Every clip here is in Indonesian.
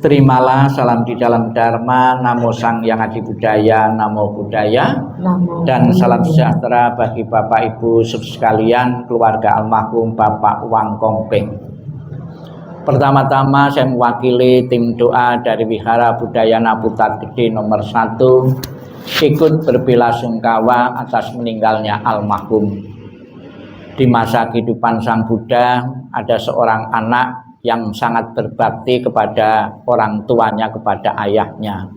Terimalah salam di dalam Dharma, Namo Sang Yang Adi Budaya, Namo Buddhaya, dan salam sejahtera bagi Bapak Ibu sekalian, keluarga almarhum Bapak Wang Kongpeng. Pertama-tama saya mewakili tim doa dari Wihara Budaya Naputat Gede nomor 1 ikut berbelasungkawa atas meninggalnya almarhum. Di masa kehidupan Sang Buddha ada seorang anak yang sangat berbakti kepada orang tuanya, kepada ayahnya.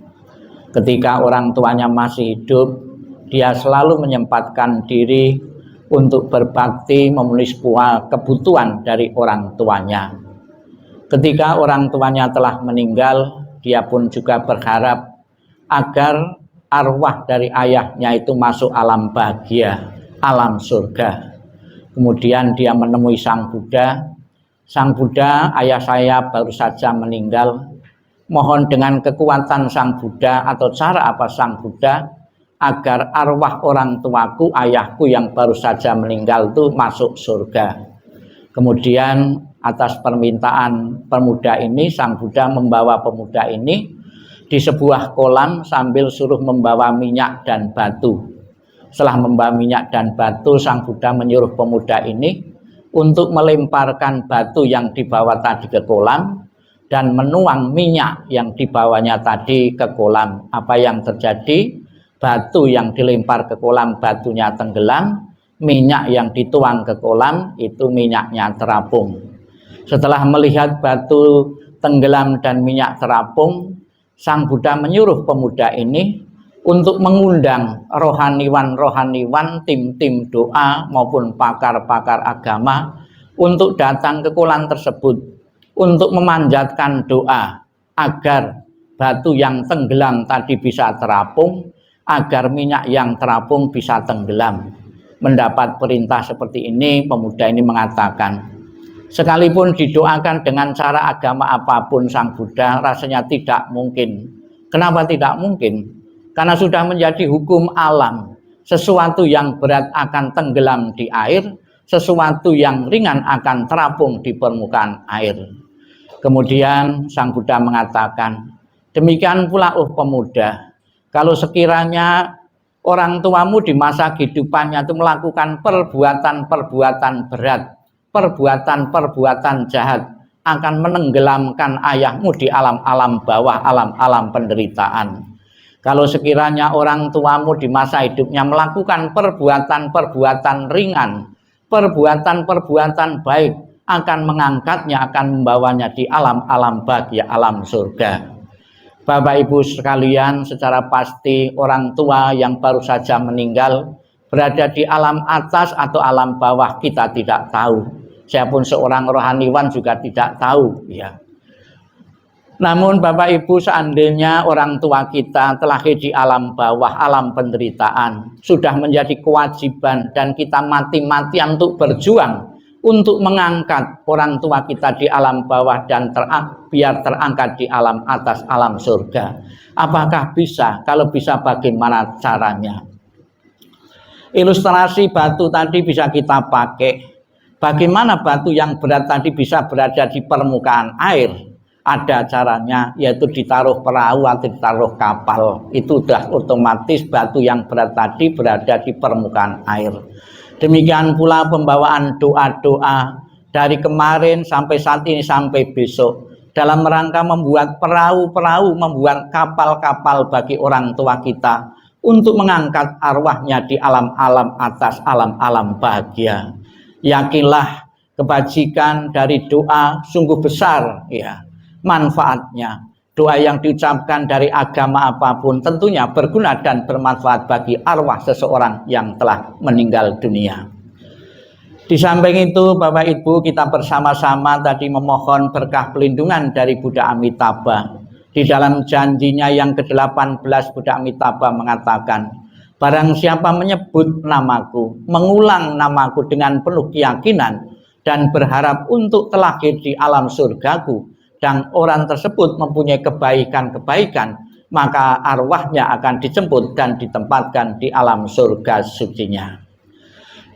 Ketika orang tuanya masih hidup, dia selalu menyempatkan diri untuk berbakti memenuhi sebuah kebutuhan dari orang tuanya. Ketika orang tuanya telah meninggal, dia pun juga berharap agar arwah dari ayahnya itu masuk alam bahagia, alam surga. Kemudian dia menemui Sang Buddha. Sang Buddha, ayah saya baru saja meninggal. Mohon dengan kekuatan Sang Buddha atau cara apa Sang Buddha agar arwah orang tuaku, ayahku yang baru saja meninggal itu masuk surga. Kemudian atas permintaan pemuda ini, Sang Buddha membawa pemuda ini di sebuah kolam sambil suruh membawa minyak dan batu. Setelah membawa minyak dan batu, Sang Buddha menyuruh pemuda ini untuk melemparkan batu yang dibawa tadi ke kolam dan menuang minyak yang dibawanya tadi ke kolam. Apa yang terjadi? Batu yang dilempar ke kolam, batunya tenggelam. Minyak yang dituang ke kolam, itu minyaknya terapung. Setelah melihat batu tenggelam dan minyak terapung, Sang Buddha menyuruh pemuda ini untuk mengundang rohaniwan-rohaniwan, tim-tim doa maupun pakar-pakar agama untuk datang ke kolam tersebut untuk memanjatkan doa agar batu yang tenggelam tadi bisa terapung, agar minyak yang terapung bisa tenggelam. Mendapat perintah seperti ini, pemuda ini mengatakan, sekalipun didoakan dengan cara agama apapun Sang Buddha, rasanya tidak mungkin. Kenapa tidak mungkin? Karena sudah menjadi hukum alam, sesuatu yang berat akan tenggelam di air, sesuatu yang ringan akan terapung di permukaan air. Kemudian Sang Buddha mengatakan, demikian pula pemuda, kalau sekiranya orang tuamu di masa kehidupannya itu melakukan perbuatan-perbuatan berat, perbuatan-perbuatan jahat, akan menenggelamkan ayahmu di alam-alam bawah, alam-alam penderitaan. Kalau sekiranya orang tuamu di masa hidupnya melakukan perbuatan-perbuatan ringan, perbuatan-perbuatan baik, akan mengangkatnya, akan membawanya di alam-alam bahagia, alam surga. Bapak Ibu sekalian, secara pasti orang tua yang baru saja meninggal berada di alam atas atau alam bawah kita tidak tahu. Saya pun seorang rohaniwan juga tidak tahu, ya. Namun Bapak Ibu, seandainya orang tua kita telah di alam bawah, alam penderitaan, sudah menjadi kewajiban dan kita mati-matian untuk berjuang untuk mengangkat orang tua kita di alam bawah dan biar terangkat di alam atas, alam surga. Apakah bisa? Kalau bisa, bagaimana caranya? Ilustrasi batu tadi bisa kita pakai. Bagaimana batu yang berat tadi bisa berada di permukaan air? Ada caranya, yaitu ditaruh perahu atau ditaruh kapal. Itu sudah otomatis batu yang berat tadi berada di permukaan air. Demikian pula pembawaan doa-doa dari kemarin sampai saat ini sampai besok, dalam rangka membuat perahu-perahu, membuat kapal-kapal bagi orang tua kita untuk mengangkat arwahnya di alam-alam atas, alam-alam bahagia. Yakinlah kebajikan dari doa sungguh besar, ya, manfaatnya. Doa yang diucapkan dari agama apapun tentunya berguna dan bermanfaat bagi arwah seseorang yang telah meninggal dunia. Di samping itu, Bapak Ibu, kita bersama-sama tadi memohon berkah pelindungan dari Buddha Amitabha. Di dalam janjinya yang ke-18, Buddha Amitabha mengatakan, barang siapa menyebut namaku, mengulang namaku dengan penuh keyakinan dan berharap untuk terlahir di alam surgaku, dan orang tersebut mempunyai kebaikan-kebaikan, maka arwahnya akan dijemput dan ditempatkan di alam surga sucinya.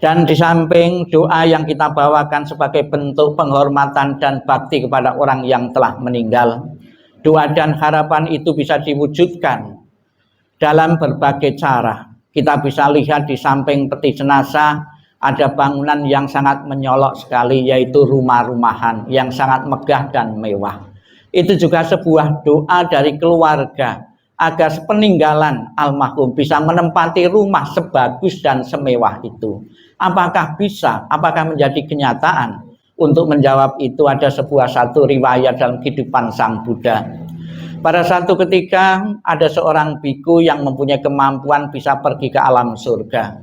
Dan di samping doa yang kita bawakan sebagai bentuk penghormatan dan bakti kepada orang yang telah meninggal, Doa dan harapan itu bisa diwujudkan dalam berbagai cara. Kita bisa lihat di samping peti jenazah ada bangunan yang sangat menyolok sekali, yaitu rumah-rumahan yang sangat megah dan mewah. Itu juga sebuah doa dari keluarga agar sepeninggalan almarhum bisa menempati rumah sebagus dan semewah itu. Apakah bisa? Apakah menjadi kenyataan? Untuk menjawab itu ada satu riwayat dalam kehidupan Sang Buddha. Pada satu ketika ada seorang biku yang mempunyai kemampuan bisa pergi ke alam surga.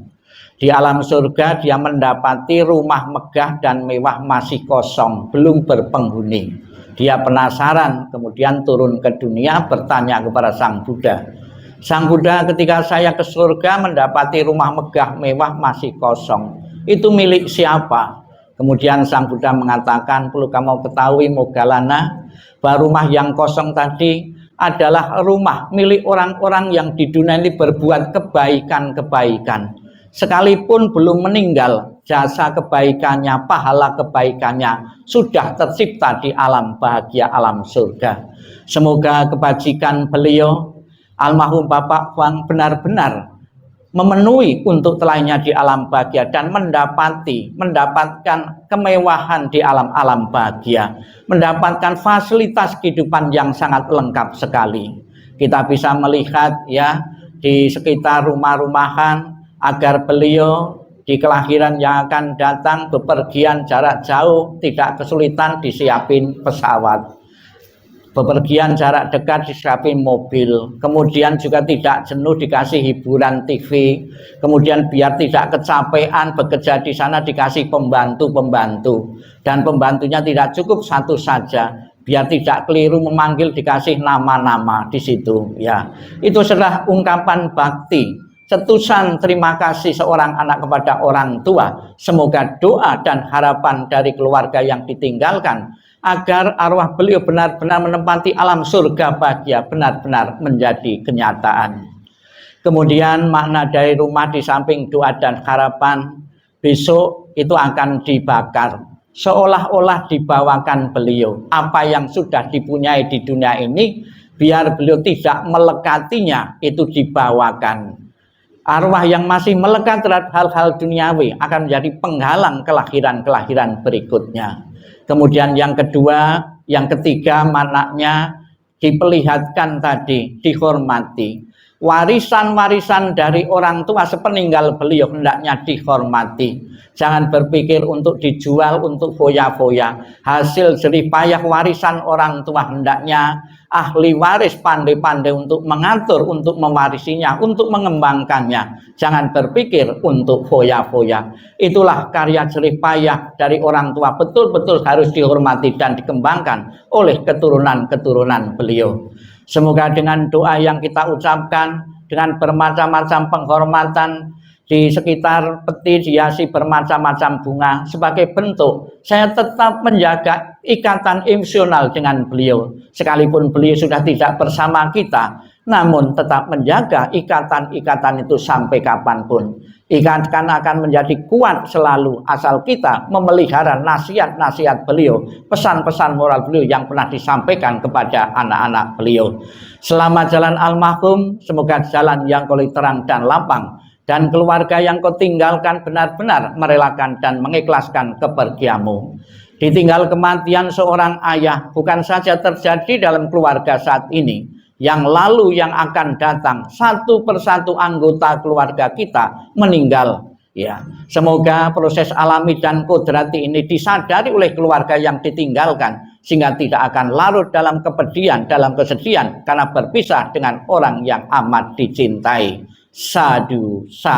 Di alam surga dia mendapati rumah megah dan mewah masih kosong, belum berpenghuni. Dia penasaran, kemudian turun ke dunia bertanya kepada Sang Buddha. Sang Buddha, ketika saya ke surga mendapati rumah megah mewah masih kosong, itu milik siapa? Kemudian Sang Buddha mengatakan, perlu kamu ketahui Moggallana, bahwa rumah yang kosong tadi adalah rumah milik orang-orang yang di dunia ini berbuat kebaikan-kebaikan. Sekalipun belum meninggal, jasa kebaikannya, pahala kebaikannya sudah tercipta di alam bahagia, alam surga. Semoga kebajikan beliau, almarhum Bapak Huang, benar-benar memenuhi untuk telahnya di alam bahagia dan mendapatkan kemewahan di alam-alam bahagia, mendapatkan fasilitas kehidupan yang sangat lengkap sekali. Kita bisa melihat ya di sekitar rumah-rumahan agar beliau di kelahiran yang akan datang bepergian jarak jauh tidak kesulitan disiapin pesawat. Bepergian jarak dekat disiapin mobil, kemudian juga tidak jenuh dikasih hiburan TV, kemudian biar tidak kecapean bekerja di sana dikasih pembantu-pembantu, dan pembantunya tidak cukup satu saja, biar tidak keliru memanggil dikasih nama-nama di situ. Ya, itu adalah ungkapan bakti, cetusan terima kasih seorang anak kepada orang tua. Semoga doa dan harapan dari keluarga yang ditinggalkan agar arwah beliau benar-benar menempati alam surga bahagia benar-benar menjadi kenyataan. Kemudian makna dari rumah di samping doa dan harapan, besok itu akan dibakar. Seolah-olah dibawakan beliau. Apa yang sudah dipunyai di dunia ini, biar beliau tidak melekatinya, itu dibawakan. Arwah yang masih melekat terhadap hal-hal duniawi akan menjadi penghalang kelahiran-kelahiran berikutnya. Kemudian yang kedua, yang ketiga maknanya diperlihatkan tadi, dihormati. Warisan-warisan dari orang tua sepeninggal beliau hendaknya dihormati. Jangan berpikir untuk dijual, untuk foya-foya. Hasil jerih payah warisan orang tua hendaknya ahli waris pandai-pandai untuk mengatur, untuk mewarisinya, untuk mengembangkannya. Jangan berpikir untuk foya-foya. Itulah karya jerih payah dari orang tua, betul-betul harus dihormati dan dikembangkan oleh keturunan-keturunan beliau. Semoga dengan doa yang kita ucapkan, dengan bermacam-macam penghormatan, di sekitar peti dihiasi bermacam-macam bunga, sebagai bentuk saya tetap menjaga ikatan emosional dengan beliau. Sekalipun beliau sudah tidak bersama kita, namun tetap menjaga ikatan-ikatan itu sampai kapanpun. Ikatan akan menjadi kuat selalu asal kita memelihara nasihat-nasihat beliau, pesan-pesan moral beliau yang pernah disampaikan kepada anak-anak beliau. Selamat jalan almarhum, semoga jalan yang kau terang dan lapang, dan keluarga yang kau tinggalkan benar-benar merelakan dan mengikhlaskan kepergianmu. Ditinggal kematian seorang ayah bukan saja terjadi dalam keluarga saat ini, yang lalu yang akan datang, satu persatu anggota keluarga kita meninggal. Ya, semoga proses alami dan kodrati ini disadari oleh keluarga yang ditinggalkan, sehingga tidak akan larut dalam kepedihan, dalam kesedihan karena berpisah dengan orang yang amat dicintai. Sadhu, sadhu.